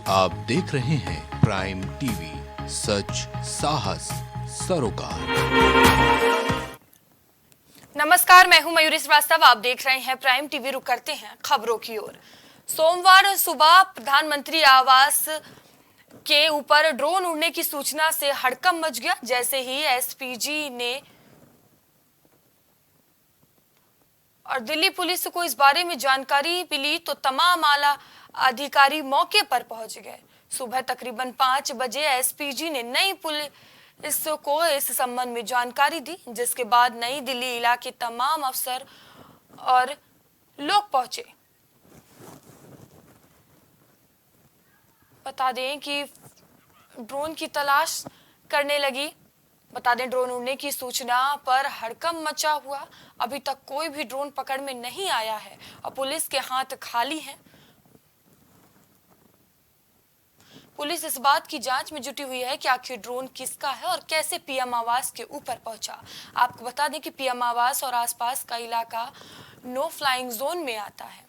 आप देख रहे हैं प्राइम टीवी, सच साहस सरोकार। नमस्कार, मैं हूं मयूरी श्रीवास्तव। आप देख रहे हैं प्राइम टीवी। रुक करते हैं खबरों की ओर। सोमवार सुबह प्रधानमंत्री आवास के ऊपर ड्रोन उड़ने की सूचना से हड़कंप मच गया। जैसे ही एसपीजी ने और दिल्ली पुलिस को इस बारे में जानकारी मिली तो तमाम आला अधिकारी मौके पर पहुंच गए। सुबह तकरीबन 5 बजे एसपीजी ने नई पुलिस को इस संबंध में जानकारी दी, जिसके बाद नई दिल्ली इलाके तमाम अफसर और लोग पहुंचे। बता दें कि ड्रोन की तलाश करने लगी। बता दें, ड्रोन उड़ने की सूचना पर हड़कंप मचा हुआ। अभी तक कोई भी ड्रोन पकड़ में नहीं आया है और पुलिस के हाथ खाली हैं। पुलिस इस बात की जांच में जुटी हुई है कि आखिर ड्रोन किसका है और कैसे पीएम आवास के ऊपर पहुंचा। आपको बता दें कि पीएम आवास और आसपास का इलाका नो फ्लाइंग जोन में आता है।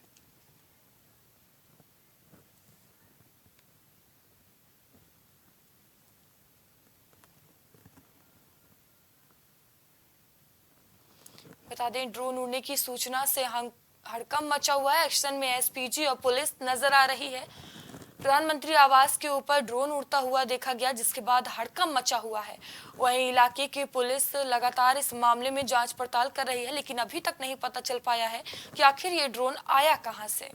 बता दें, ड्रोन उड़ने की सूचना से हड़कंप मचा हुआ है। एक्शन में एसपीजी और पुलिस नजर आ रही है। प्रधानमंत्री आवास के ऊपर ड्रोन उड़ता हुआ देखा गया, जिसके बाद हड़कंप मचा हुआ है। वहीं इलाके की पुलिस लगातार इस मामले में जांच पड़ताल कर रही है, लेकिन अभी तक नहीं पता चल पाया है कि आखिर ये ड्रोन आया कहां से।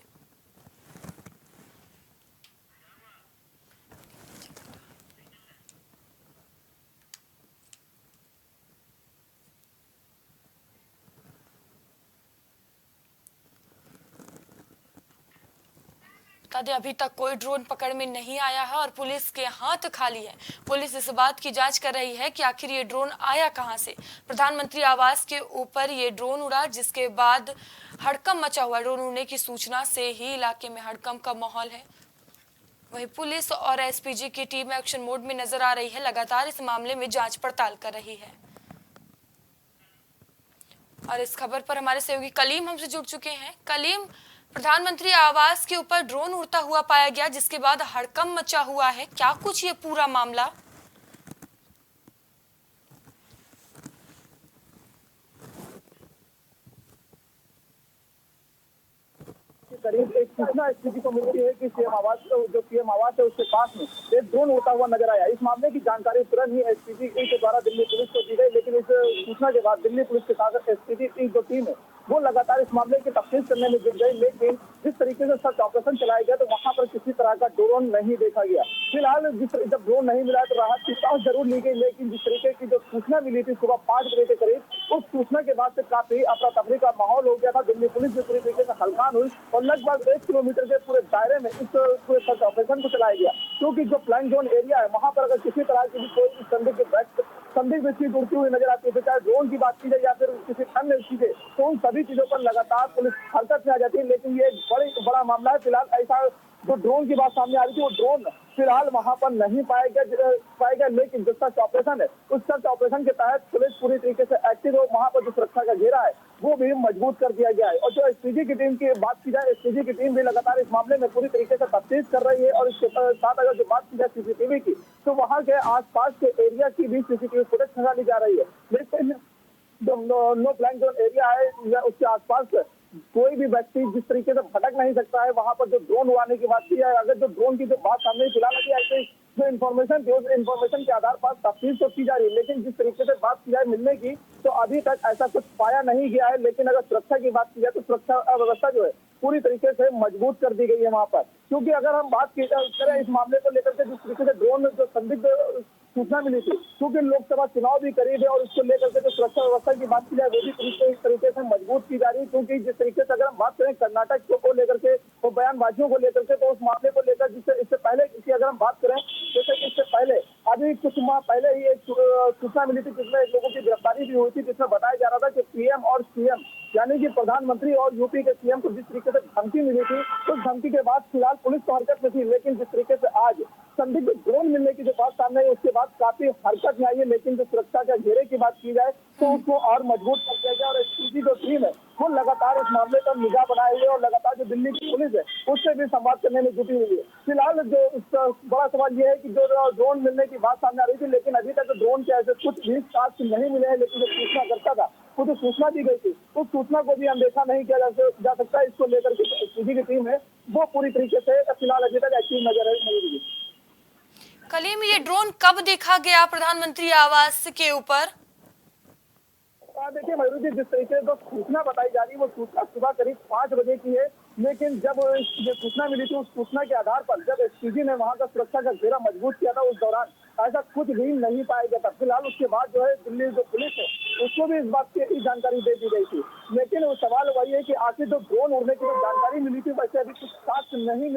अभी तक कोई ड्रोन पकड़ में नहीं आया है और पुलिस के हाथ खाली है। पुलिस इस बात की जांच कर रही है कि आखिर ये ड्रोन आया कहां से। प्रधानमंत्री आवास के ऊपर ये ड्रोन उड़ा, जिसके बाद हड़कंप मचा हुआ। ड्रोन उड़ने की सूचना से ही इलाके में हड़कंप का माहौल है। वहीं पुलिस और एसपीजी की टीम एक्शन मोड में नजर आ रही है, लगातार इस मामले में जांच पड़ताल कर रही है। और इस खबर पर हमारे सहयोगी कलीम हमसे जुड़ चुके हैं। कलीम, प्रधानमंत्री आवास के ऊपर ड्रोन उड़ता हुआ पाया गया, जिसके बाद हड़कंप मचा हुआ है। क्या कुछ ये पूरा मामला? करीब एक सूचना एसपीजी को मिलती है कि सीएम आवास जो पीएम आवास है उसके पास में एक ड्रोन उड़ता हुआ नजर आया। इस मामले की जानकारी तुरंत ही एसपीजी के द्वारा दिल्ली पुलिस को दी गई, लेकिन इस सूचना के बाद दिल्ली पुलिस के साथ एसपीजी की जो टीम है वो लगातार इस मामले की तफ्तीश करने में जुट गई। लेकिन जिस तरीके से सर्च ऑपरेशन चलाया गया तो वहां पर किसी तरह का ड्रोन नहीं देखा गया। फिलहाल जब ड्रोन नहीं मिला तो राहत की सांस जरूर ली गई, लेकिन जिस तरीके की जो सूचना मिली थी सुबह 5 बजे के करीब, उस सूचना के बाद से काफी अफरा तफरी का माहौल हो गया था। दिल्ली पुलिस भी पूरी तरीके से हल्कान हुई और लगभग 1 किलोमीटर के पूरे दायरे में इस पूरे सर्च ऑपरेशन को चलाया गया, क्योंकि जो फ्लाइंग जोन एरिया है वहां पर अगर किसी तरह की भी कोई संदिग्ध चीज उड़ती हुई नजर आती है, चाहे ड्रोन की बात की जाए या फिर किसी अन्य चीजें, तो उन सभी चीजों पर लगातार पुलिस हरकत में आ जाती है। लेकिन ये एक बड़ा मामला है। फिलहाल ऐसा जो ड्रोन की बात सामने आ रही थी, वो ड्रोन फिलहाल वहां पर नहीं पाया गया। लेकिन जो सर्च ऑपरेशन है उस सर्च ऑपरेशन के तहत पुलिस पूरी तरीके से एक्टिव हो, वहां पर जो सुरक्षा का घेरा है वो भी मजबूत कर दिया गया है। और जो एसपीजी की टीम की बात की जाए, एसपीजी की टीम भी लगातार इस मामले में पूरी तरीके से तफ्तीश कर रही है। और इसके साथ अगर जो बात की जाए सीसीटीवी की, तो वहां के आसपास के एरिया की भी सीसीटीवी फुटेज खंगाली जा रही है। लेकिन जो नो फ्लाइंग जोन एरिया है उसके आसपास कोई भी व्यक्ति जिस तरीके से भटक नहीं सकता है। वहां पर जो ड्रोन उड़ाने की बात की जाए, अगर जो ड्रोन की जो बात सामने फिलहाल अभी ऐसे जो इन्फॉर्मेशन थी उस इन्फॉर्मेशन के आधार पर तफ्तीश तो की जा रही है, लेकिन जिस तरीके से बात की जाए मिलने की, तो अभी तक ऐसा कुछ पाया नहीं गया है। लेकिन अगर सुरक्षा की बात की जाए तो सुरक्षा व्यवस्था जो है पूरी तरीके से मजबूत कर दी गई है वहां पर। क्योंकि अगर हम बात करें इस मामले को लेकर के, जिस तरीके से ड्रोन जो संदिग्ध सूचना मिली थी, क्योंकि लोकसभा चुनाव भी करीब है और उसको लेकर के जो सुरक्षा व्यवस्था की बात की जाए वो भी इस तरीके से मजबूत की जा रही है। क्योंकि जिस तरीके से अगर हम बात करें कर्नाटक को लेकर के, वो बयानबाजियों को लेकर के, तो उस मामले को लेकर इससे पहले की अगर हम बात करें, जैसे कि इससे पहले अभी कुछ माह पहले ही एक सूचना मिली थी जिसमें लोगों की गिरफ्तारी भी हुई थी, जिसमें बताया जा रहा था कि पीएम और सीएम यानी कि प्रधानमंत्री और यूपी के सीएम को जिस तरीके से धमकी मिली थी, उस धमकी के बाद फिलहाल पुलिस तो हरकत में थी, लेकिन जिस तरीके से आज संदिग्ध ड्रोन मिलने की जो बात सामने आई उसके बाद काफी हरकत में आई है। लेकिन जो सुरक्षा के घेरे की बात की जाए तो उसको और मजबूत कर दिया गया और एसपीजी जो टीम है वो लगातार इस मामले पर निगाह बनाए हुए और लगातार जो दिल्ली की पुलिस है उससे भी संवाद करने में जुटी हुई है। फिलहाल जो बड़ा सवाल ये है कि जो ड्रोन मिलने की बात सामने आ रही थी, लेकिन अभी तक ड्रोन के ऐसे कुछ भी साक्ष्य नहीं मिले हैं। लेकिन जो सूचना करता था, खुद सूचना दी गई थी, उस सूचना को भी अनदेखा नहीं किया जा सकता। इसको लेकर के एसपीजी की टीम है वो पूरी तरीके से फिलहाल अभी तक एक्टिव नजर नहीं रही। कलीम, ये ड्रोन कब देखा गया प्रधानमंत्री आवास के ऊपर? देखिए मयूर जी, जिस तरीके से सूचना बताई जा रही है वो सूचना सुबह करीब 5 बजे की है। लेकिन जब ये सूचना मिली थी, उस सूचना के आधार पर जब एसपीजी ने वहां का सुरक्षा का घेरा मजबूत किया था, उस दौरान ऐसा कुछ भी नहीं पाया गया था। फिलहाल उसके बाद जो है दिल्ली जो पुलिस है उसको भी इस बात की जानकारी दे दी गई थी। लेकिन वो सवाल वही है कि आखिर जो ड्रोन उड़ने की जानकारी मिली थी, वैसे अभी कुछ साक्ष्य नहीं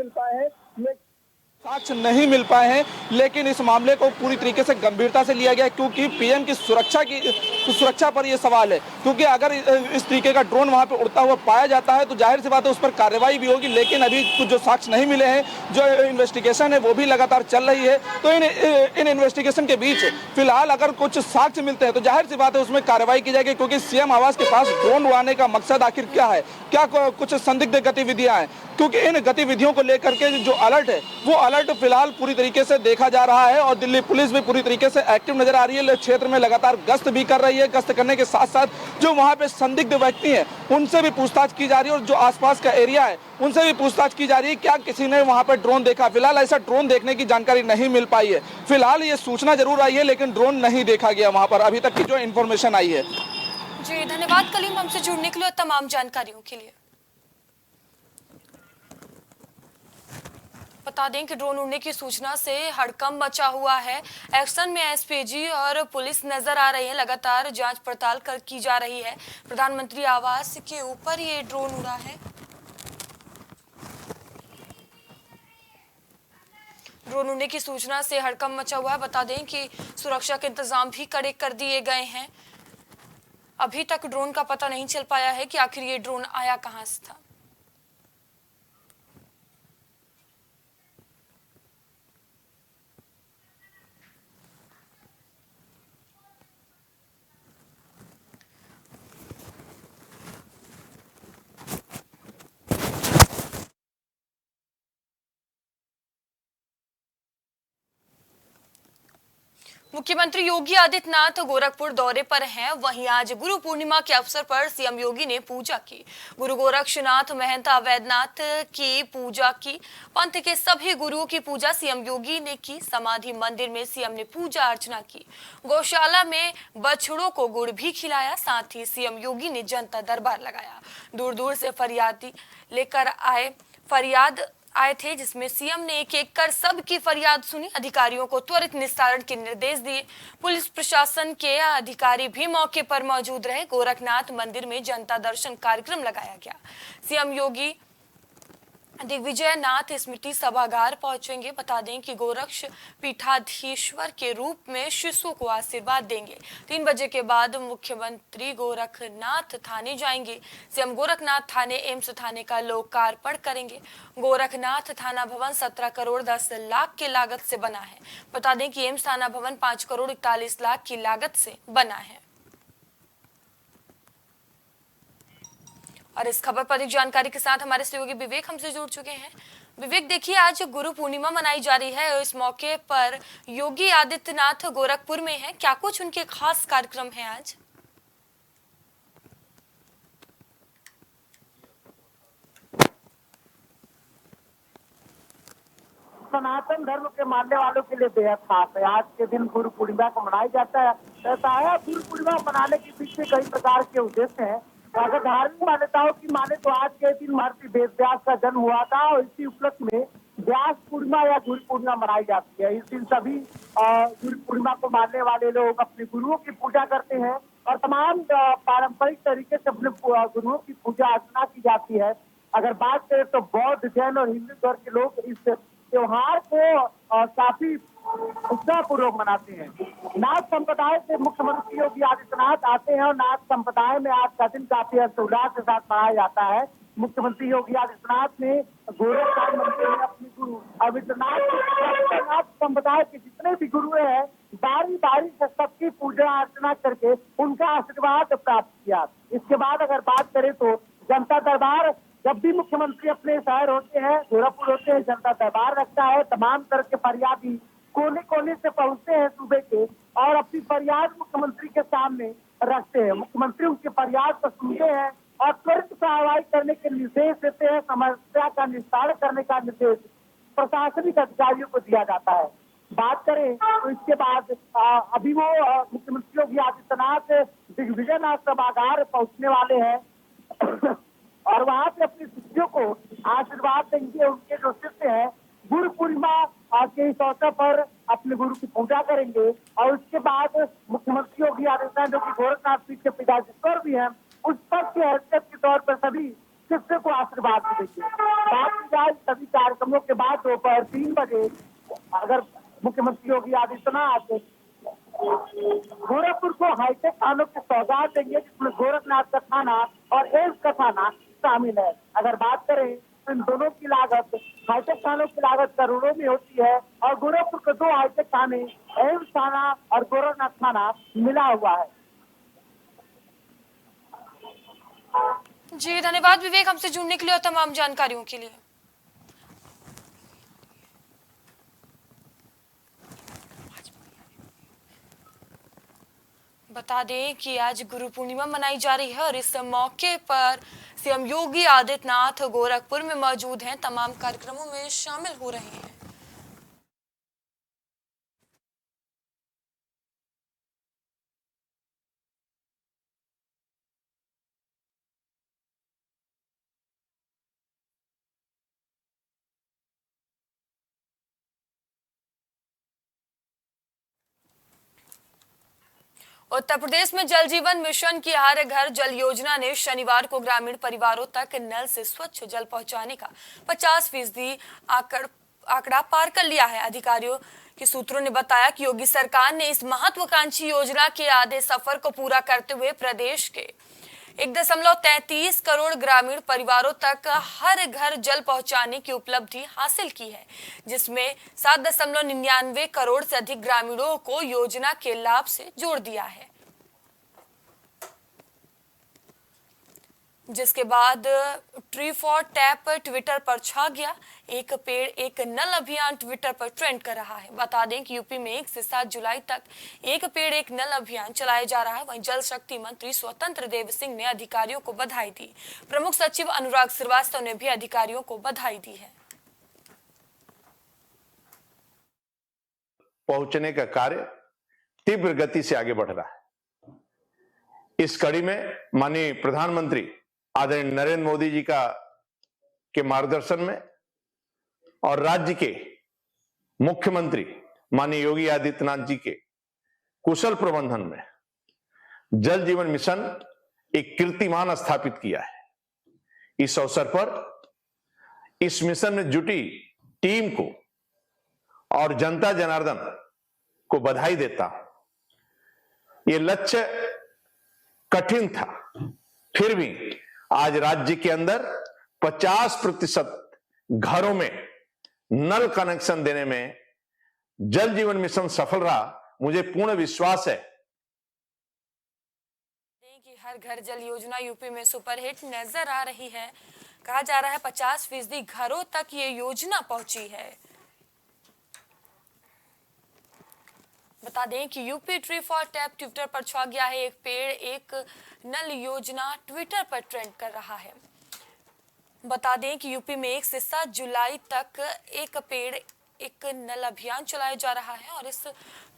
मिल पाए हैं। लेकिन इस मामले को पूरी तरीके से गंभीरता से लिया गया, क्योंकि पीएम की सुरक्षा पर यह सवाल है। क्योंकि अगर इस तरीके का ड्रोन वहां पे उड़ता हुआ पाया जाता है तो जाहिर सी बात है उस पर कार्रवाई भी होगी। लेकिन अभी कुछ जो साक्ष्य नहीं मिले हैं, जो इन्वेस्टिगेशन है वो भी लगातार चल रही है। तो इन इन्वेस्टिगेशन के बीच फिलहाल अगर कुछ साक्ष्य मिलते हैं तो जाहिर सी बात है उसमें कार्रवाई की जाएगी। क्योंकि सीएम आवास के पास ड्रोन उड़ाने का मकसद आखिर क्या है, क्या कुछ संदिग्ध गतिविधियां हैं, क्योंकि इन गतिविधियों को लेकर के जो अलर्ट है वो अलर्ट फिलहाल पूरी तरीके से देखा जा रहा है। और दिल्ली पुलिस भी पूरी तरीके से एक्टिव नजर आ रही है, क्षेत्र में लगातार गश्त भी कर रही है। गश्त करने के साथ साथ जो वहां पे संदिग्ध व्यक्ति हैं उनसे भी पूछताछ की जा रही है, और जो आसपास का एरिया है उनसे भी पूछताछ की जा रही है क्या किसी ने वहां पर ड्रोन देखा। फिलहाल ऐसा ड्रोन देखने की जानकारी नहीं मिल पाई है। फिलहाल ये सूचना जरूर आई है लेकिन ड्रोन नहीं देखा गया वहां पर, अभी तक की जो इन्फॉर्मेशन आई है। जी धन्यवाद कलीम, हमसे जुड़ने के लिए और तमाम जानकारियों के लिए। बता दें कि ड्रोन उड़ने की सूचना से हड़कंप मचा हुआ है। एक्शन में एसपीजी और पुलिस नजर आ रही है। लगातार जांच पड़ताल की जा रही है। प्रधानमंत्री आवास के ऊपर ये ड्रोन उड़ा है। ड्रोन उड़ने की सूचना से हड़कंप मचा हुआ है। बता दें कि सुरक्षा के इंतजाम भी कड़े कर दिए गए हैं। अभी तक ड्रोन का पता नहीं चल पाया है कि आखिर ये ड्रोन आया कहां से था। मुख्यमंत्री योगी आदित्यनाथ गोरखपुर दौरे पर हैं। वहीं आज गुरु पूर्णिमा के अवसर पर सीएम योगी ने पूजा की। गुरु गोरक्षनाथ महंता वैद्यनाथ की पूजा की। पंथ के सभी गुरुओं की पूजा सीएम योगी ने की। समाधि मंदिर में सीएम ने पूजा अर्चना की। गौशाला में बछड़ों को गुड़ भी खिलाया। साथ ही सीएम योगी ने जनता दरबार लगाया। दूर दूर से फरियादी लेकर फरियाद आए थे, जिसमें सीएम ने एक एक कर सबकी फरियाद सुनी। अधिकारियों को त्वरित निस्तारण के निर्देश दिए। पुलिस प्रशासन के अधिकारी भी मौके पर मौजूद रहे। गोरखनाथ मंदिर में जनता दर्शन कार्यक्रम लगाया गया। सीएम योगी दिग्विजय नाथ स्मृति सभागार पहुंचेंगे। बता दें कि गोरक्ष पीठाधीश्वर के रूप में शिशु को आशीर्वाद देंगे। 3 बजे के बाद मुख्यमंत्री गोरखनाथ थाने जाएंगे। सीएम गोरखनाथ थाने एम्स थाने का लोकार्पण करेंगे। गोरखनाथ थाना भवन 17 करोड़ 10 लाख की लागत से बना है। बता दें कि एम्स थाना भवन 5 करोड़ 41 लाख की लागत से बना है। और इस खबर पर अधिक जानकारी के साथ हमारे सहयोगी विवेक हमसे जुड़ चुके हैं। विवेक, देखिए आज गुरु पूर्णिमा मनाई जा रही है और इस मौके पर योगी आदित्यनाथ गोरखपुर में हैं। क्या कुछ उनके खास कार्यक्रम हैं आज? सनातन धर्म के मानने वालों के लिए बेहद खास है। आज के दिन गुरु पूर्णिमा को मनाया जाता है। गुरु पूर्णिमा मनाने के पीछे कई प्रकार के उद्देश्य हैं। अगर धार्मिक मान्यताओं की माने तो आज के दिन महर्षि वेद व्यास का जन्म हुआ था और इसी उपलक्ष्य में व्यास पूर्णिमा या गुरु पूर्णिमा मनाई जाती है। इस दिन सभी गुरु पूर्णिमा को मानने वाले लोग अपने गुरुओं की पूजा करते हैं और तमाम पारंपरिक तरीके से अपने गुरुओं की पूजा अर्चना की जाती है। अगर बात करें तो बौद्ध, जैन और हिंदू धर्म के लोग इस त्योहार को काफी उत्साहपूर्वक मनाते हैं। नाथ संप्रदाय से मुख्यमंत्री योगी आदित्यनाथ आते हैं और नाथ संप्रदाय में आज का दिन काफी हर्षोल्लास के साथ मनाया जाता है। मुख्यमंत्री योगी आदित्यनाथ ने गोरखनाथ मंदिर में अपने गुरु नाथ संप्रदाय के जितने भी गुरु हैं बारी बारी से सबकी पूजा अर्चना करके उनका आशीर्वाद प्राप्त किया। इसके बाद अगर बात करें तो जनता दरबार जब भी मुख्यमंत्री अपने शहर होते हैं, गोरखपुर होते हैं, जनता दरबार रखता है, तमाम तरह के फरियादी कोने कोने से पहुंचते हैं सूबे के और अपनी फरियाद मुख्यमंत्री के सामने रखते हैं। मुख्यमंत्री उनकी फरियाद को सुनते हैं और त्वरित कार्रवाई करने के निर्देश देते हैं। समस्या का निस्तारण करने का निर्देश प्रशासनिक अधिकारियों को दिया जाता है। बात करें तो इसके बाद अभी वो मुख्यमंत्री योगी आदित्यनाथ दिग्विजय सभागार पहुंचने वाले हैं और वहां पे अपने शिष्यों को आशीर्वाद देंगे। उनके जो शिष्य है गुरु पूर्णिमा के इस अवसर पर अपने गुरु की पूजा करेंगे और उसके बाद मुख्यमंत्री योगी आदित्यनाथ जो कि गोरखनाथ पीठ के पीठाधीश्वर भी हैं, उस पद के हैसियत के तौर पर सभी शिष्य को आशीर्वाद देंगे। बात की जाए सभी कार्यक्रमों के बाद दोपहर 3 बजे अगर मुख्यमंत्री योगी आदित्यनाथ गोरखपुर को हाईटेक थानों की सौगात देंगे, जिसमें गोरखनाथ का थाना और एम्स का थाना शामिल है। अगर बात करें तो इन दोनों की लागत, हाईटेक थानों की लागत करोड़ों में होती है और गोरखपुर के 2 हाईटेक थाने, एम्स थाना और गोरखनाथ थाना मिला हुआ है। जी धन्यवाद विवेक, हमसे जुड़ने के लिए और तमाम जानकारियों के लिए। बता दें कि आज गुरु पूर्णिमा मनाई जा रही है और इस मौके पर सीएम योगी आदित्यनाथ गोरखपुर में मौजूद हैं, तमाम कार्यक्रमों में शामिल हो रहे हैं। उत्तर प्रदेश में जल जीवन मिशन की हर घर जल योजना ने शनिवार को ग्रामीण परिवारों तक नल से स्वच्छ जल पहुंचाने का 50% आंकड़ा पार कर लिया है। अधिकारियों के सूत्रों ने बताया कि योगी सरकार ने इस महत्वाकांक्षी योजना के आधे सफर को पूरा करते हुए प्रदेश के 1.33 करोड़ ग्रामीण परिवारों तक हर घर जल पहुंचाने की उपलब्धि हासिल की है, जिसमें 7.99 करोड़ से अधिक ग्रामीणों को योजना के लाभ से जोड़ दिया है। जिसके बाद ट्री फॉर टैप ट्विटर पर छा गया। एक पेड़ एक नल अभियान ट्विटर पर ट्रेंड कर रहा है। बता दें कि यूपी में 1 से 7 जुलाई तक एक पेड़ एक नल अभियान चलाया जा रहा है। वहीं जल शक्ति मंत्री स्वतंत्र देव सिंह ने अधिकारियों को बधाई दी। प्रमुख सचिव अनुराग श्रीवास्तव ने भी अधिकारियों को बधाई दी है। पहुंचने का कार्य तीव्र गति से आगे बढ़ रहा है। इस कड़ी में माननीय प्रधानमंत्री आदरणीय नरेंद्र मोदी जी के मार्गदर्शन में और राज्य के मुख्यमंत्री माननीय योगी आदित्यनाथ जी के कुशल प्रबंधन में जल जीवन मिशन एक कीर्तिमान स्थापित किया है। इस अवसर पर इस मिशन में जुटी टीम को और जनता जनार्दन को बधाई देता हूं। ये लक्ष्य कठिन था, फिर भी आज राज्य के अंदर 50% घरों में नल कनेक्शन देने में जल जीवन मिशन सफल रहा। मुझे पूर्ण विश्वास है कि हर घर जल योजना यूपी में सुपरहिट नजर आ रही है। कहा जा रहा है 50% घरों तक ये योजना पहुंची है। बता दें कि UP tree for tap Twitter पर छा गया है। एक पेड़ एक नल योजना ट्विटर पर ट्रेंड कर रहा है। बता दें कि यूपी में 1 से 7 जुलाई तक एक पेड़ एक नल अभियान चलाया जा रहा है और इस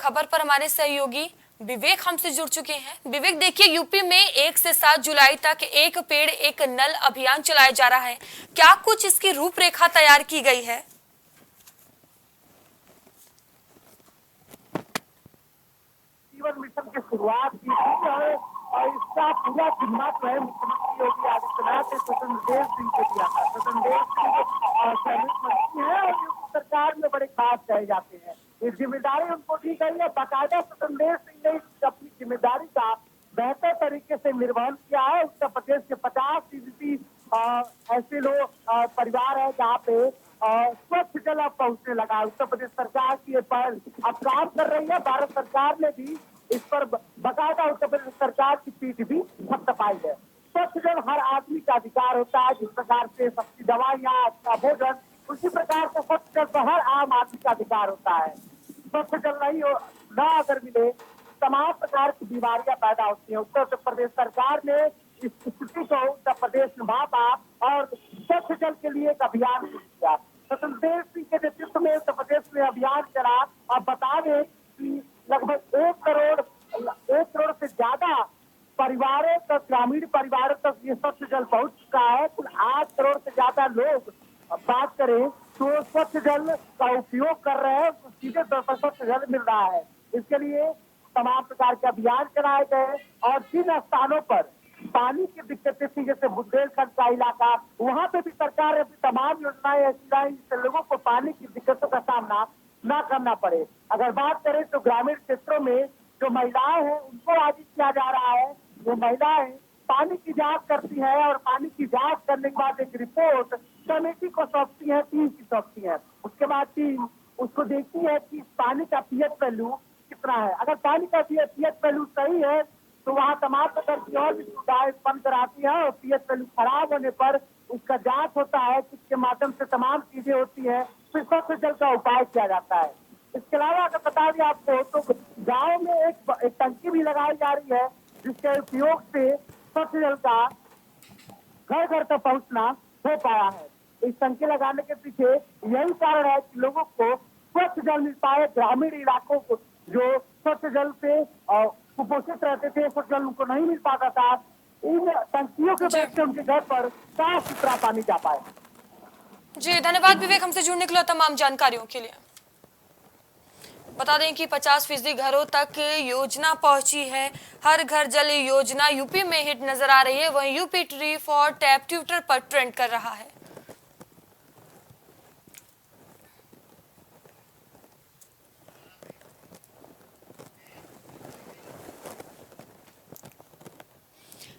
खबर पर हमारे सहयोगी विवेक हमसे जुड़ चुके हैं। विवेक, देखिए यूपी में 1 से 7 जुलाई तक एक पेड़ एक नल अभियान चलाया जा रहा है। क्या कुछ इसकी रूपरेखा तैयार की गई है? जीवन मिशन की शुरुआत की थी और इसका पूरा जिम्मा जो है मुख्यमंत्री योगी आदित्यनाथ ने स्वतंत्र देव सिंह को दिया था। स्वतंत्र देव सिंह कैबिनेट मंत्री है और योगी सरकार में बड़े खास कहे जाते हैं। ये जिम्मेदारी उनको दी गई है। बाकायदा स्वतंत्र देव सिंह ने अपनी जिम्मेदारी का बेहतर तरीके से निर्वहन किया है। उत्तर प्रदेश के 50% ऐसे लोग परिवार है जहाँ पे स्वच्छ जल अब पहुंचने लगा। उत्तर प्रदेश सरकार की ये पहल अब काम कर रही है। भारत सरकार ने भी इस पर बाकायदा उत्तर प्रदेश सरकार की पीठ भी थपथपाई है। स्वच्छ स्वच्छ जल हर आदमी का अधिकार होता है। जिस प्रकार से सस्ती दवाइयाँ, अच्छा भोजन, उसी प्रकार से स्वच्छ जल तो हर आम आदमी का अधिकार होता है। स्वच्छ जल नहीं हो न अगर मिले, तमाम प्रकार की बीमारियां पैदा होती हैं। उत्तर प्रदेश सरकार ने इस स्थिति को उत्तर प्रदेश में भापा और स्वच्छ जल के लिए एक अभियान शुरू किया। स्वतंत्र देव सिंह के नेतृत्व में उत्तर प्रदेश में अभियान चला। और बता दें कि लगभग 1 करोड़ से ज्यादा परिवारों तक, ग्रामीण परिवारों तक ये स्वच्छ जल पहुंच चुका है। कुल 8 करोड़ से ज्यादा लोग बात करें तो स्वच्छ जल का उपयोग कर रहे हैं, सीधे तौर पर स्वच्छ जल मिल रहा है। इसके लिए तमाम प्रकार के अभियान चलाए गए और जिन स्थानों पर पानी की दिक्कतें थी, जैसे बुंदेलखंड का इलाका, वहां पे भी सरकार ने तमाम योजनाएं ऐसी लाई जिससे लोगों को पानी की दिक्कतों का सामना न करना पड़े। अगर बात करें तो ग्रामीण क्षेत्रों में जो महिलाएं हैं उनको आगे किया जा रहा है। वो महिलाएं पानी की जांच करती है और पानी की जांच करने के बाद एक रिपोर्ट कमेटी को सौंपती है, टीम की सौंपती है। उसके बाद टीम उसको देखती है कि पानी का पीएच वैल्यू कितना है। अगर पानी का पीएच वैल्यू सही है तो वहाँ तमाम प्रकार की और भी सुविधाएं उत्पन्न कराती है और पीएच वैल्यू खराब होने पर उसका जांच होता है, जिसके माध्यम से तमाम चीजें होती है, फिर स्वच्छ जल का उपाय किया जाता है। इसके अलावा अगर बता दें आपको तो गाँव में एक टंकी भी लगाई जा रही है, जिसके उपयोग से स्वच्छ जल का घर घर तक पहुंचना हो पाया है। इस टंकी लगाने के पीछे यही कारण है कि लोगों को स्वच्छ जल मिल पाए। ग्रामीण इलाकों को जो स्वच्छ जल से कुपोषित रहते थे, स्वच्छ जल उनको नहीं मिल पाता था, इन टंकियों के वजह से उनके घर पर साफ सुथरा पानी जा पाए। जी धन्यवाद विवेक, हमसे जुड़ने के लिए, तमाम जानकारियों के लिए। बता दें कि 50% घरों तक योजना पहुंची है। हर घर जल योजना यूपी में हिट नजर आ रही है, वहीं UP tree for tap Twitter पर ट्रेंड कर रहा है।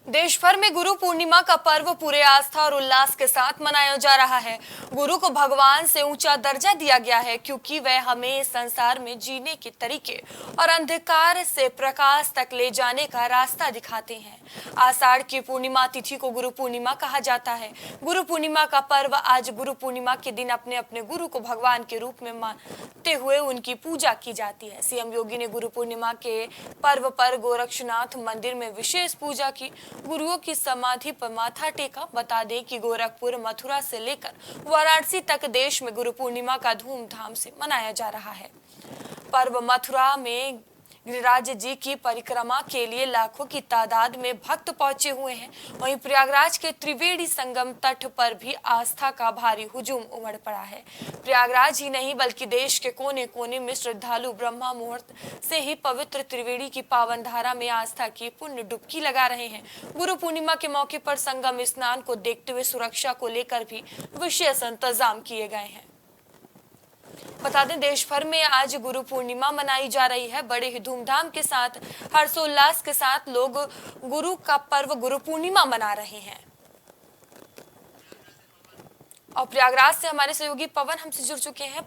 देश भर में गुरु पूर्णिमा का पर्व पूरे आस्था और उल्लास के साथ मनाया जा रहा है। गुरु को भगवान से ऊंचा दर्जा दिया गया है क्योंकि वह हमें इस संसार में जीने के तरीके और अंधकार से प्रकाश तक ले जाने का रास्ता दिखाते हैं। आषाढ़ की पूर्णिमा तिथि को गुरु पूर्णिमा कहा जाता है। गुरु पूर्णिमा का पर्व आज गुरु पूर्णिमा के दिन अपने अपने गुरु को भगवान के रूप में मानते हुए उनकी पूजा की जाती है। सीएम योगी ने गुरु पूर्णिमा के पर्व पर गोरक्षनाथ मंदिर में विशेष पूजा की, गुरुओं की समाधि पर माथा टेका। बता दें कि गोरखपुर, मथुरा से लेकर वाराणसी तक देश में गुरु पूर्णिमा का धूमधाम से मनाया जा रहा है। पर्व मथुरा में गिरिराज जी की परिक्रमा के लिए लाखों की तादाद में भक्त पहुंचे हुए हैं। वहीं प्रयागराज के त्रिवेणी संगम तट पर भी आस्था का भारी हुजूम उमड़ पड़ा है। प्रयागराज ही नहीं बल्कि देश के कोने कोने में श्रद्धालु ब्रह्मा मुहूर्त से ही पवित्र त्रिवेणी की पावन धारा में आस्था की पुण्य डुबकी लगा रहे हैं। गुरु पूर्णिमा के मौके पर संगम स्नान को देखते हुए सुरक्षा को लेकर भी विशेष इंतजाम किए गए हैं। बता दें देश भर में आज गुरु पूर्णिमा मनाई जा रही है। बड़े ही धूमधाम के साथ, हर्षोल्लास के साथ लोग गुरु का पर्व गुरु पूर्णिमा मना रहे हैं। और प्रयागराज से हमारे सहयोगी पवन हमसे जुड़ चुके हैं।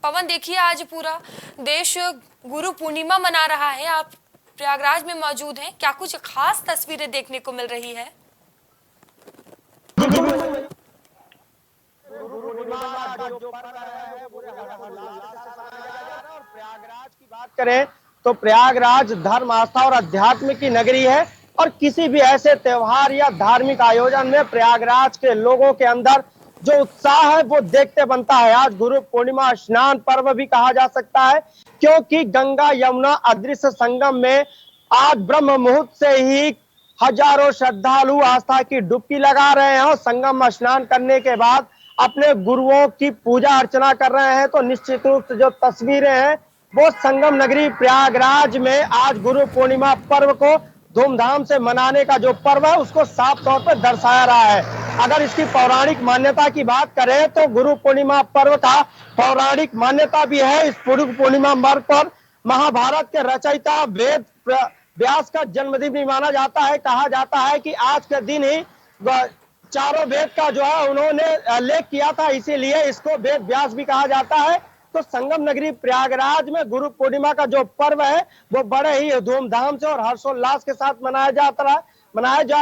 पवन देखिए, आज पूरा देश गुरु पूर्णिमा मना रहा है, आप प्रयागराज में मौजूद हैं, क्या कुछ खास तस्वीरें देखने को मिल रही है? प्रयागराज की बात करें तो प्रयागराज धर्म, आस्था और अध्यात्म की नगरी है और किसी भी ऐसे त्योहार या धार्मिक आयोजन में प्रयागराज के लोगों के अंदर जो उत्साह है वो देखते बनता है। आज गुरु पूर्णिमा स्नान पर्व भी कहा जा सकता है क्योंकि गंगा यमुना अदृश्य संगम में आज ब्रह्म मुहूर्त से ही हजारों श्रद्धालु आस्था की डुबकी लगा रहे हैं और संगम में स्नान करने के बाद अपने गुरुओं की पूजा अर्चना कर रहे हैं। तो निश्चित रूप से जो तस्वीरें हैं वो संगम नगरी प्रयागराज में आज गुरु पूर्णिमा पर्व को धूमधाम से मनाने का जो पर्व है उसको साफ तौर पर दर्शाया रहा है। अगर इसकी पौराणिक मान्यता की बात करें तो गुरु पूर्णिमा पर्व का पौराणिक मान्यता भी है। इस गुरु पूर्णिमा पर्व पर महाभारत के रचयिता वेद व्यास का जन्मदिन भी माना जाता है। कहा जाता है कि आज के दिन ही चारों वेद का जो है उन्होंने लेख किया था, इसीलिए इसको वेद व्यास भी कहा जाता है। तो संगम नगरी प्रयागराज में गुरु पूर्णिमा का जो पर्व है वो बड़े ही धूमधाम से और हर्षोल्लास के साथ मनाया जा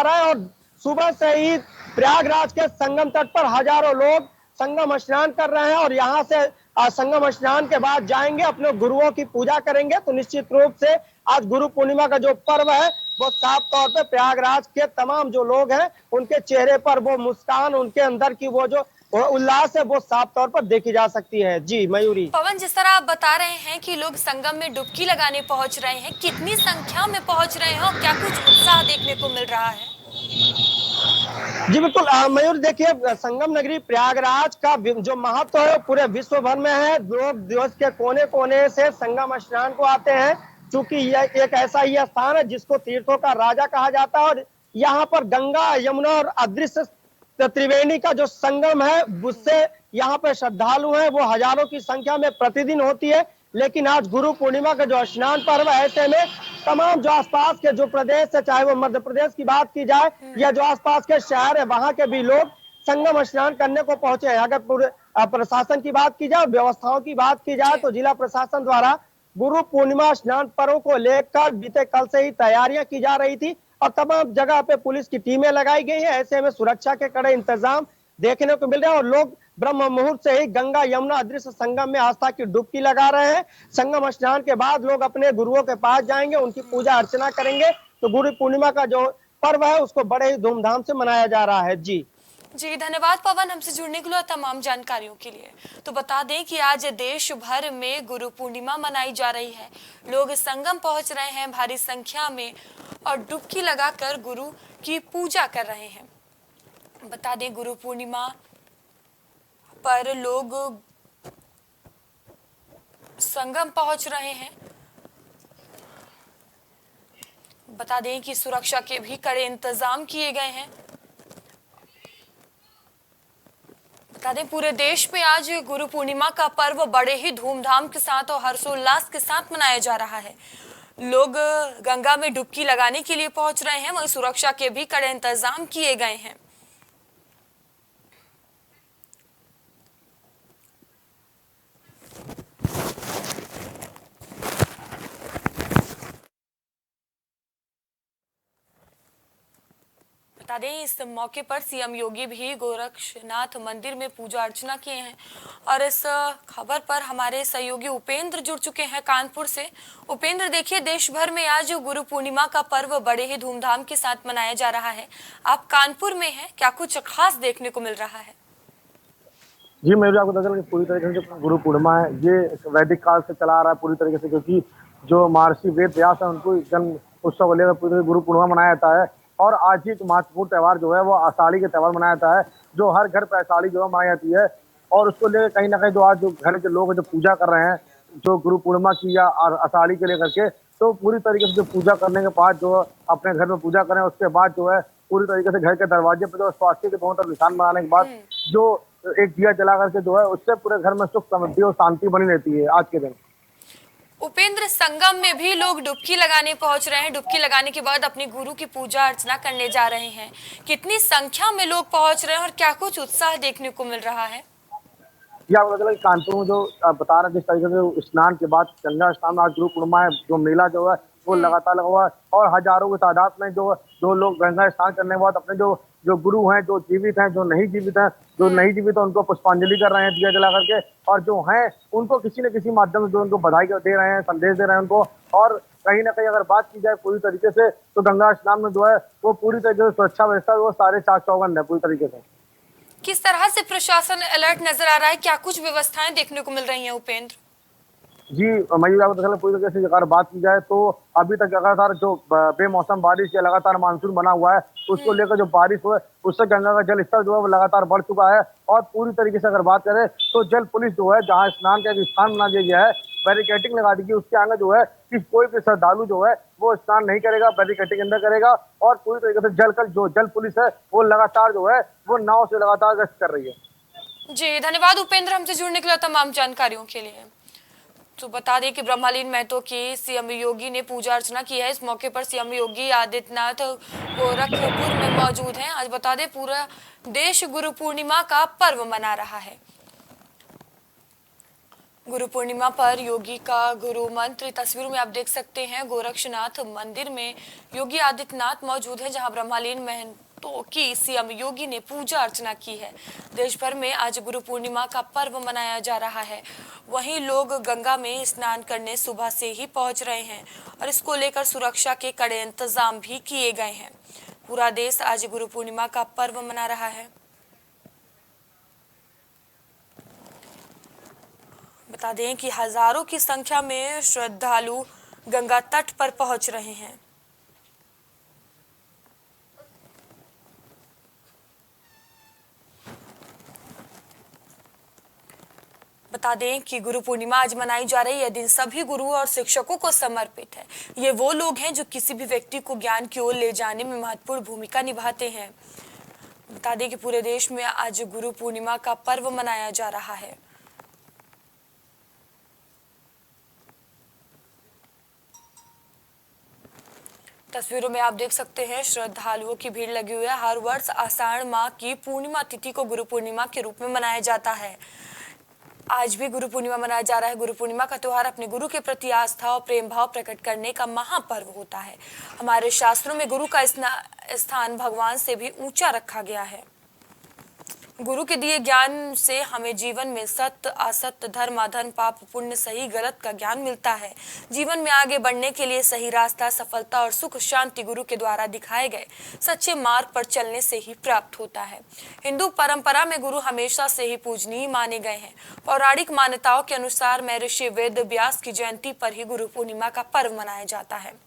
रहा है और सुबह से ही प्रयागराज के संगम तट पर हजारों लोग संगम स्नान कर रहे हैं और यहाँ से संगम स्नान के बाद जाएंगे, अपने गुरुओं की पूजा करेंगे। तो निश्चित रूप से आज गुरु पूर्णिमा का जो पर्व है वो साफ तौर पे प्रयागराज के तमाम जो लोग हैं उनके चेहरे पर वो मुस्कान, उनके अंदर की वो जो उल्लास है वो साफ तौर पर देखी जा सकती है। जी मयूरी। पवन, जिस तरह आप बता रहे हैं कि लोग संगम में डुबकी लगाने पहुंच रहे हैं, कितनी संख्या में पहुंच रहे हैं और क्या कुछ उत्साह देखने को मिल रहा है? जी बिल्कुल मयूर, देखिए संगम नगरी प्रयागराज का जो महत्व है पूरे विश्व भर में है। लोग देश के कोने कोने से संगम स्नान को आते हैं, क्योंकि यह एक ऐसा ही स्थान है जिसको तीर्थों का राजा कहा जाता है और यहाँ पर गंगा, यमुना और अदृश्य त्रिवेणी का जो संगम है उससे यहाँ पे श्रद्धालु हैं वो हजारों की संख्या में प्रतिदिन होती है। लेकिन आज गुरु पूर्णिमा का जो स्नान पर्व है, ऐसे में तमाम जो आसपास के जो प्रदेश है, चाहे वो मध्य प्रदेश की बात की जाए या जो आसपास के शहर है, वहां के भी लोग संगम स्नान करने को पहुंचे हैं। अगर पूरे प्रशासन की बात की जाए, व्यवस्थाओं की बात की जाए, तो जिला प्रशासन द्वारा गुरु पूर्णिमा स्नान पर्व को लेकर बीते कल से ही तैयारियां की जा रही थी और तमाम जगह पे पुलिस की टीमें लगाई गई है। ऐसे में सुरक्षा के कड़े इंतजाम देखने को मिल रहे हैं और लोग ब्रह्म मुहूर्त से ही गंगा, यमुना अदृश्य संगम में आस्था की डुबकी लगा रहे हैं। संगम स्नान के बाद लोग अपने गुरुओं के पास जाएंगे, उनकी पूजा अर्चना करेंगे। तो गुरु पूर्णिमा का जो पर्व है उसको बड़े ही धूमधाम से मनाया जा रहा है। जी धन्यवाद पवन, हमसे जुड़ने के लिए तमाम जानकारियों के लिए। तो बता दें कि आज देश भर में गुरु पूर्णिमा मनाई जा रही है। लोग लोग पहुंच रहे हैं भारी संख्या में और डुबकी लगाकर गुरु की पूजा कर रहे हैं। बता दें गुरु पूर्णिमा पर लोग संगम पहुंच रहे हैं। बता दें कि सुरक्षा के भी कड़े इंतजाम किए गए हैं। बता दें पूरे देश में आज गुरु पूर्णिमा का पर्व बड़े ही धूमधाम के साथ और हर्षोल्लास के साथ मनाया जा रहा है। लोग गंगा में डुबकी लगाने के लिए पहुंच रहे हैं, वहीं सुरक्षा के भी कड़े इंतजाम किए गए हैं। बता दें इस मौके पर सीएम योगी भी गोरक्षनाथ मंदिर में पूजा अर्चना किए हैं और इस खबर पर हमारे सहयोगी उपेंद्र जुड़ चुके हैं कानपुर से। उपेंद्र, देखिए देश भर में आज गुरु पूर्णिमा का पर्व बड़े ही धूमधाम के साथ मनाया जा रहा है। आप कानपुर में हैं, क्या कुछ खास देखने को मिल रहा है? जी मैं आपको बता पूरी तरीके से जो गुरु पूर्णिमा है ये वैदिक काल से चला आ रहा है पूरी तरीके से, क्योंकि जो महर्षि वेद व्यास है उनको जन्म उत्सव को लेकर पूरी गुरु पूर्णिमा मनाया जाता है। और आज ही एक महत्वपूर्ण त्यौहार जो है वो आषाढ़ी के त्यौहार मनाया जाता है, जो हर घर पर आषाढ़ी जो है मनाई जाती है। और उसको लेकर कहीं ना कहीं जो आज जो घर के लोग जो पूजा कर रहे हैं जो गुरु पूर्णिमा की या आषाढ़ी के लेकर के, तो पूरी तरीके से जो पूजा करने के बाद जो अपने घर में पूजा करें, उसके बाद जो है पूरी तरीके से घर के दरवाजे पर जो स्वास्थ्य के दोनों तरफ निशान बनाने के बाद जो एक दिया जला करके जो है उससे पूरे घर में सुख समृद्धि और शांति बनी रहती है आज के दिन। उपेंद्र, संगम में भी लोग डुबकी लगाने पहुंच रहे हैं। डुबकी लगाने के बाद अपने गुरु की पूजा अर्चना करने जा रहे हैं। कितनी संख्या में लोग पहुंच रहे हैं और क्या कुछ उत्साह देखने को मिल रहा है? या मतलब कानपुर में जो बता रहे जिस तरीके से स्नान के बाद गंगा स्नान आज गुरु पूर्णिमा है, जो मेला जो है वो लगातार लगा हुआ है और हजारों की तादाद में जो लोग गंगा स्नान करने के बाद अपने जो गुरु हैं, जो जीवित हैं, जो नहीं जीवित हैं, जो नहीं जीवित है उनको पुष्पांजलि कर रहे हैं दिया जला करके, और जो हैं उनको किसी न किसी माध्यम से जो उनको बधाई दे रहे हैं, संदेश दे रहे हैं उनको। और कहीं ना कहीं अगर बात की जाए पूरी तरीके से तो गंगा स्नान में जो है वो पूरी तरीके से सुरक्षा व्यवस्था वो सारे चाक चौबंद है पूरी तरीके से। किस तरह से प्रशासन अलर्ट नजर आ रहा है, क्या कुछ व्यवस्थाएं देखने को मिल रही हैं उपेंद्र? जी मयूर आपको पूरी तरीके से अगर बात की जाए तो अभी तक लगातार जो बेमौसम बारिश या लगातार मानसून बना हुआ है उसको लेकर जो बारिश हुआ है उससे गंगा का जल स्तर जो है वो लगातार बढ़ चुका है। और पूरी तरीके से अगर बात करें तो जल पुलिस जो है जहां स्नान का एक स्थान बना दिया गया है, बैरिकेटिंग लगा दी गई, उसके आगे जो है कि कोई भी श्रद्धालु जो है वो स्नान नहीं करेगा, बैरिकेटिंग अंदर करेगा। और पूरी तरीके से जो जल पुलिस है वो लगातार जो है वो नाव से लगातार गश्त कर रही है। जी धन्यवाद उपेंद्र, हमसे जुड़ने के लिए तमाम जानकारियों के लिए। तो बता दें कि ब्रह्मलीन महतो की सीएम योगी ने पूजा अर्चना की है। इस मौके पर सीएम योगी आदित्यनाथ गोरखपुर में मौजूद हैं। आज बता दें पूरा देश गुरु पूर्णिमा का पर्व मना रहा है। गुरु पूर्णिमा पर योगी का गुरु मंत्र तस्वीरों में आप देख सकते हैं। गोरक्षनाथ मंदिर में योगी आदित्यनाथ मौजूद है, जहां ब्रह्मलीन तो की सीएम योगी ने पूजा अर्चना की है। देश भर में आज गुरु पूर्णिमा का पर्व मनाया जा रहा है। वहीं लोग गंगा में स्नान करने सुबह से ही पहुंच रहे हैं और इसको लेकर सुरक्षा के कड़े इंतजाम भी किए गए हैं। पूरा देश आज गुरु पूर्णिमा का पर्व मना रहा है। बता दें कि हजारों की संख्या में श्रद्धालु गंगा तट पर पहुंच रहे हैं। बता दें कि गुरु पूर्णिमा आज मनाई जा रही है। यह दिन सभी गुरुओं और शिक्षकों को समर्पित है। ये वो लोग हैं जो किसी भी व्यक्ति को ज्ञान की ओर ले जाने में महत्वपूर्ण भूमिका निभाते हैं। बता दें कि पूरे देश में आज गुरु पूर्णिमा का पर्व मनाया जा रहा है। तस्वीरों में आप देख सकते हैं श्रद्धालुओं की भीड़ लगी हुई है। हर वर्ष आषाढ़ माह की पूर्णिमा तिथि को गुरु पूर्णिमा के रूप में मनाया जाता है। आज भी गुरु पूर्णिमा मनाया जा रहा है। गुरु पूर्णिमा का त्योहार अपने गुरु के प्रति आस्था और प्रेम भाव प्रकट करने का महापर्व होता है। हमारे शास्त्रों में गुरु का स्थान भगवान से भी ऊंचा रखा गया है। गुरु के दिए ज्ञान से हमें जीवन में सत्य असत्य धर्म अधर्म पाप पुण्य सही गलत का ज्ञान मिलता है। जीवन में आगे बढ़ने के लिए सही रास्ता सफलता और सुख शांति गुरु के द्वारा दिखाए गए सच्चे मार्ग पर चलने से ही प्राप्त होता है। हिंदू परंपरा में गुरु हमेशा से ही पूजनीय माने गए हैं। पौराणिक मान्यताओं के अनुसार महर्षि वेद व्यास की जयंती पर ही गुरु पूर्णिमा का पर्व मनाया जाता है।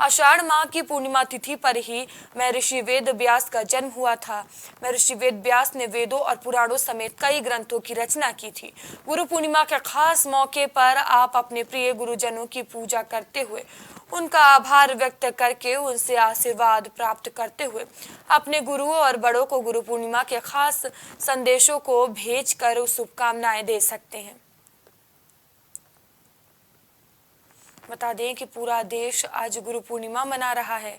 आषाढ़ माह की पूर्णिमा तिथि पर ही महर्षि वेद व्यास का जन्म हुआ था। महर्षि वेद व्यास ने वेदों और पुराणों समेत कई ग्रंथों की रचना की थी। गुरु पूर्णिमा के खास मौके पर आप अपने प्रिय गुरुजनों की पूजा करते हुए उनका आभार व्यक्त करके उनसे आशीर्वाद प्राप्त करते हुए अपने गुरुओं और बड़ों को गुरु पूर्णिमा के खास संदेशों को भेजकर शुभकामनाएं दे सकते हैं। बता दें कि पूरा देश आज गुरु पूर्णिमा मना रहा है।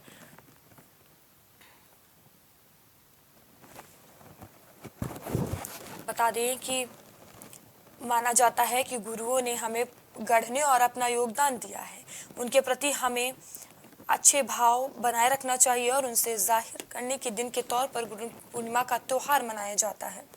बता दें कि माना जाता है कि गुरुओं ने हमें गढ़ने और अपना योगदान दिया है। उनके प्रति हमें अच्छे भाव बनाए रखना चाहिए और उनसे जाहिर करने के दिन के तौर पर गुरु पूर्णिमा का त्योहार मनाया जाता है।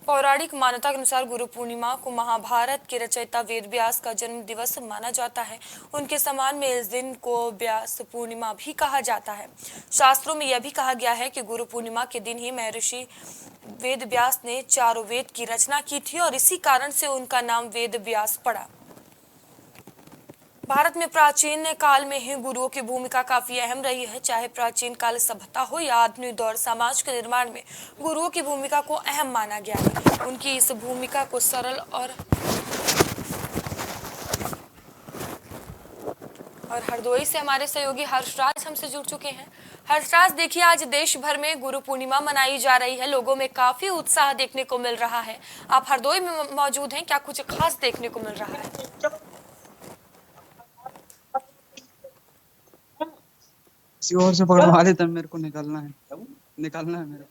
पौराणिक मान्यता के अनुसार गुरु पूर्णिमा को महाभारत के रचयिता वेद व्यास का जन्म दिवस माना जाता है। उनके सम्मान में इस दिन को व्यास पूर्णिमा भी कहा जाता है। शास्त्रों में यह भी कहा गया है कि गुरु पूर्णिमा के दिन ही महर्षि वेद व्यास ने चारों वेद की रचना की थी और इसी कारण से उनका नाम वेद व्यास पड़ा। भारत में प्राचीन काल में ही गुरुओं की भूमिका काफी अहम रही है। चाहे प्राचीन काल सभ्यता हो या आधुनिक दौर, समाज के निर्माण में गुरुओं की भूमिका को अहम माना गया है। उनकी इस भूमिका को सरल और हरदोई से हमारे सहयोगी हर्षराज हमसे जुड़ चुके हैं। हर्षराज, देखिए आज देश भर में गुरु पूर्णिमा मनाई जा रही है। लोगों में काफी उत्साह देखने को मिल रहा है। आप हरदोई में मौजूद हैं, क्या कुछ खास देखने को मिल रहा है? किसी और से पकड़वा लेते, मेरे को निकालना है मेरे को।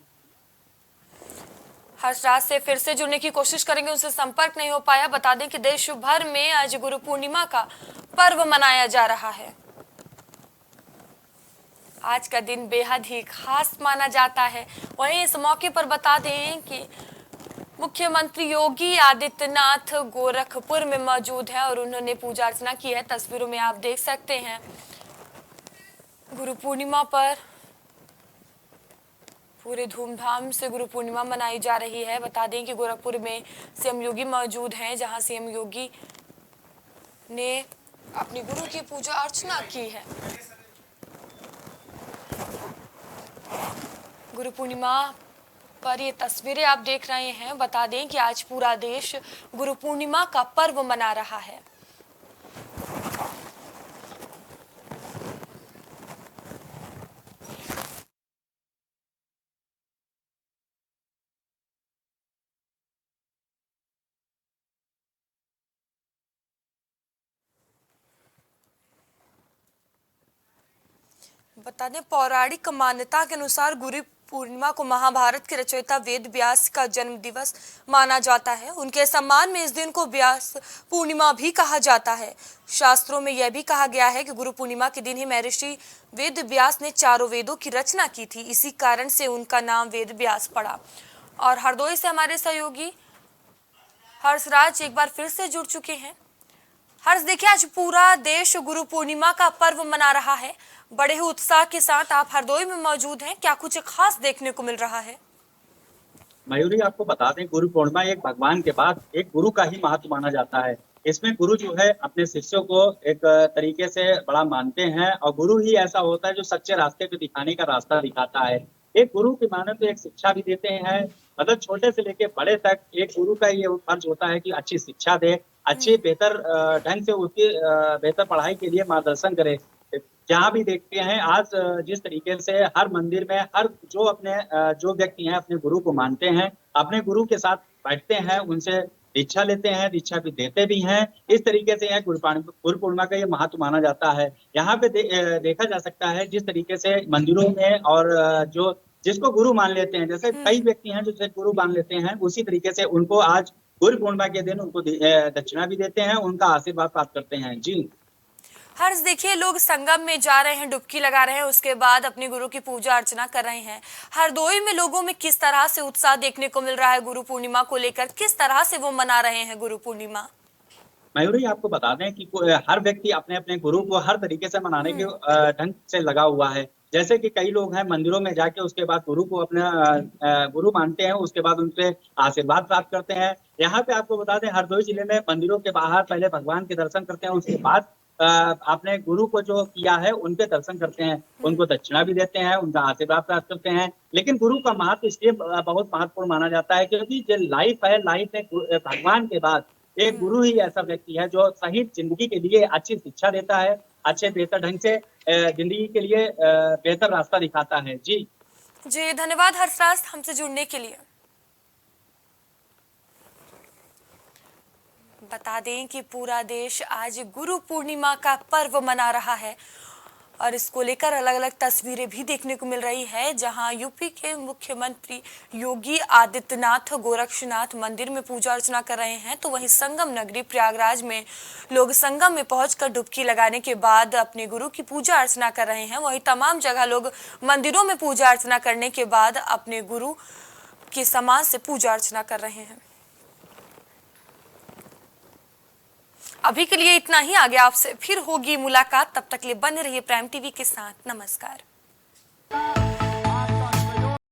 हर्षराज से फिर से जुड़ने की कोशिश करेंगे, उनसे संपर्क नहीं हो पाया। बता दें कि देश भर में आज गुरु पूर्णिमा का पर्व मनाया जा रहा है। आज का दिन बेहद ही खास माना जाता है। वहीं इस मौके पर बता दें कि मुख्यमंत्री योगी आदित्यनाथ गोरखपुर में मौजूद है और उन्होंने पूजा अर्चना की है। तस्वीरों में आप देख सकते हैं गुरु पूर्णिमा पर पूरे धूमधाम से गुरु पूर्णिमा मनाई जा रही है। बता दें कि गोरखपुर में सीएम योगी मौजूद हैं, जहां सीएम योगी ने अपने गुरु की पूजा अर्चना की है। गुरु पूर्णिमा पर ये तस्वीरें आप देख रहे हैं। बता दें कि आज पूरा देश गुरु पूर्णिमा का पर्व मना रहा है। बता दें पौराणिक मान्यता के अनुसार गुरु पूर्णिमा को महाभारत के रचयिता वेद व्यास का जन्म दिवस माना जाता है। उनके सम्मान में इस दिन को व्यास पूर्णिमा भी कहा जाता है। शास्त्रों में यह भी कहा गया है कि गुरु पूर्णिमा के दिन ही महर्षि वेद व्यास ने चारों वेदों की रचना की थी। इसी कारण से उनका नाम वेद व्यास पड़ा। और हरदोई से हमारे सहयोगी हर्षराज एक बार फिर से जुड़ चुके हैं। हर्ष, देखिए आज पूरा देश गुरु पूर्णिमा का पर्व मना रहा है। बड़े ही उत्साह के साथ आप हरदोई में मौजूद हैं, क्या कुछ खास देखने को मिल रहा है? मयूरी, आपको बता दें, गुरु पूर्णिमा एक भगवान के बाद एक गुरु का ही महत्व माना जाता है। इसमें गुरु जो है अपने शिष्यों को एक तरीके से बड़ा मानते हैं और गुरु ही ऐसा होता है जो सच्चे रास्ते पे दिखाने का रास्ता दिखाता है। एक गुरु की माने तो एक शिक्षा भी देते हैं, मतलब छोटे से लेके बड़े तक एक गुरु का ये फर्ज होता है कि अच्छी शिक्षा दे, अच्छी बेहतर ढंग से उसकी बेहतर पढ़ाई के लिए मार्गदर्शन करे। जहाँ भी देखते हैं आज जिस तरीके से हर मंदिर में हर जो अपने जो व्यक्ति हैं अपने गुरु को मानते हैं, अपने गुरु के साथ बैठते हैं, उनसे दीक्षा लेते हैं, दीक्षा भी देते भी हैं। इस तरीके से यह गुरु पूर्णिमा का ये महत्व माना जाता है। यहाँ पे देखा जा सकता है जिस तरीके से मंदिरों में और जो जिसको गुरु मान लेते हैं, जैसे कई व्यक्ति हैं जो गुरु मान लेते हैं, उसी तरीके से उनको आज गुरु पूर्णिमा के दिन उनको दक्षिणा भी देते हैं, उनका आशीर्वाद प्राप्त करते हैं। जी हर्ष, देखिए लोग संगम में जा रहे हैं, डुबकी लगा रहे हैं, उसके बाद अपने गुरु की पूजा अर्चना कर रहे हैं। हरदोई में लोगों में किस तरह से उत्साह देखने को मिल रहा है गुरु पूर्णिमा को लेकर, किस तरह से वो मना रहे हैं गुरु पूर्णिमा? मयूरी, आपको बता दें कि हर व्यक्ति अपने अपने गुरु को हर तरीके से मनाने के ढंग से लगा हुआ है। जैसे कि कई लोग हैं मंदिरों में जाके उसके बाद गुरु को अपना गुरु मानते हैं, उसके बाद उनसे आशीर्वाद प्राप्त करते हैं। यहाँ पे आपको बता दें हरदोई जिले में मंदिरों के बाहर पहले भगवान के दर्शन करते हैं, उसके बाद अपने गुरु को जो किया है उनके दर्शन करते हैं, उनको दक्षिणा भी देते हैं, उनका आशीर्वाद प्राप्त करते हैं। लेकिन गुरु का महत्व इसलिए बहुत महत्वपूर्ण माना जाता है क्योंकि जो लाइफ है, लाइफ में भगवान के बाद एक गुरु ही ऐसा व्यक्ति है जो सही जिंदगी के लिए अच्छी शिक्षा देता है, अच्छे बेहतर ढंग से जिंदगी के लिए बेहतर रास्ता दिखाता है। जी धन्यवाद हर्षराज हमसे जुड़ने के लिए। बता दें कि पूरा देश आज गुरु पूर्णिमा का पर्व मना रहा है और इसको लेकर अलग अलग तस्वीरें भी देखने को मिल रही है, जहां यूपी के मुख्यमंत्री योगी आदित्यनाथ गोरक्षनाथ मंदिर में पूजा अर्चना कर रहे हैं, तो वहीं संगम नगरी प्रयागराज में लोग संगम में पहुंचकर डुबकी लगाने के बाद अपने गुरु की पूजा अर्चना कर रहे हैं। वहीं तमाम जगह लोग मंदिरों में पूजा अर्चना करने के बाद अपने गुरु के समाज से पूजा अर्चना कर रहे हैं। अभी के लिए इतना ही, आगे आपसे फिर होगी मुलाकात, तब तक के लिए बने रहिए प्राइम टीवी के साथ। नमस्कार।